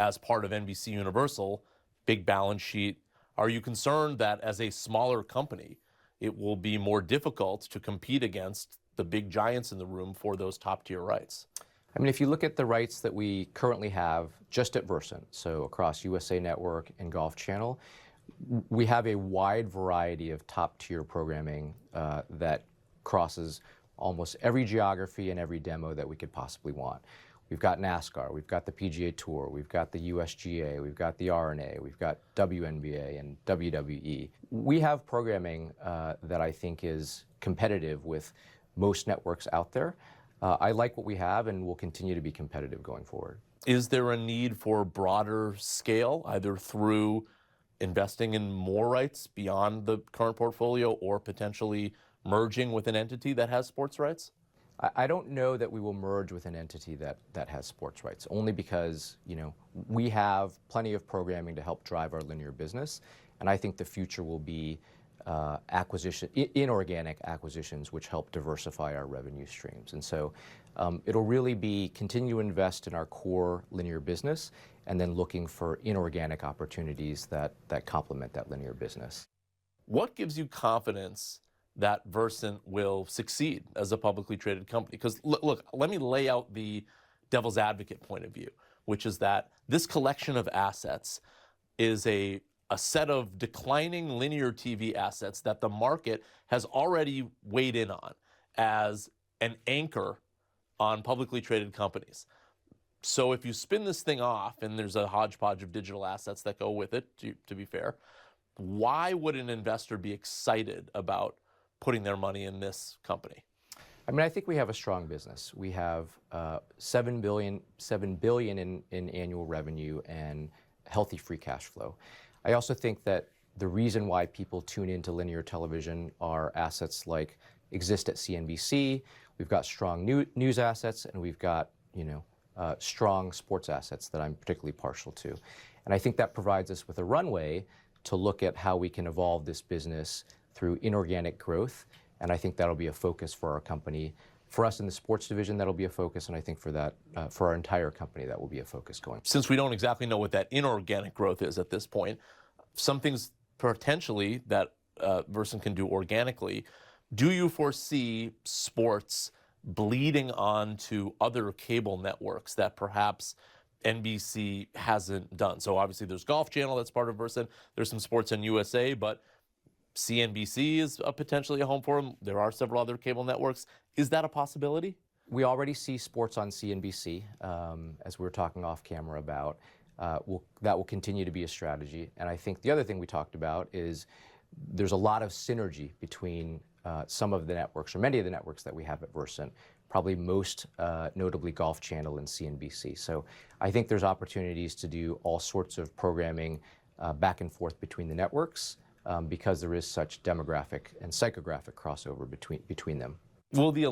as part of NBC Universal, big balance sheet. Are you concerned that as a smaller company, it will be more difficult to compete against the big giants in the room for those top tier rights? I mean, if you look at the rights that we currently have just at Versant, so across USA Network and Golf Channel, we have a wide variety of top tier programming that crosses almost every geography and every demo that we could possibly want. We've got NASCAR, we've got the PGA Tour, we've got the USGA, we've got the RNA, we've got WNBA and WWE. We have programming that I think is competitive with most networks out there. I like what we have and will continue to be competitive going forward. Is there a need for broader scale, either through investing in more rights beyond the current portfolio or potentially merging with an entity that has sports rights? I don't know that we will merge with an entity that has sports rights, only because, you know, we have plenty of programming to help drive our linear business, and I think the future will be inorganic acquisitions which help diversify our revenue streams. And so it'll really be continue to invest in our core linear business and then looking for inorganic opportunities that complement that linear business. What gives you confidence that Versant will succeed as a publicly traded company? Because look, let me lay out the devil's advocate point of view, which is that this collection of assets is a set of declining linear TV assets that the market has already weighed in on as an anchor on publicly traded companies. So if you spin this thing off, and there's a hodgepodge of digital assets that go with it, to be fair, why would an investor be excited about putting their money in this company? I mean, I think we have a strong business. We have $7 billion in annual revenue and healthy free cash flow. I also think that the reason why people tune into linear television are assets like exist at CNBC. We've got strong news assets, and we've got, you know, strong sports assets that I'm particularly partial to. And I think that provides us with a runway to look at how we can evolve this business through inorganic growth. And I think that'll be a focus for our company. For us in the sports division, that'll be a focus, and I think for our entire company, that will be a focus going. Since we don't exactly know what that inorganic growth is at this point, some things potentially that Versant can do organically, do you foresee sports bleeding on to other cable networks that perhaps NBC hasn't done? So obviously there's Golf Channel that's part of Versant. There's some sports in USA, but CNBC is potentially a home for them. There are several other cable networks. Is that a possibility? We already see sports on CNBC, as we were talking off camera about. That will continue to be a strategy. And I think the other thing we talked about is there's a lot of synergy between some of the networks, or many of the networks that we have at Versant, probably most notably Golf Channel and CNBC. So I think there's opportunities to do all sorts of programming back and forth between the networks, because there is such demographic and psychographic crossover between them. Will the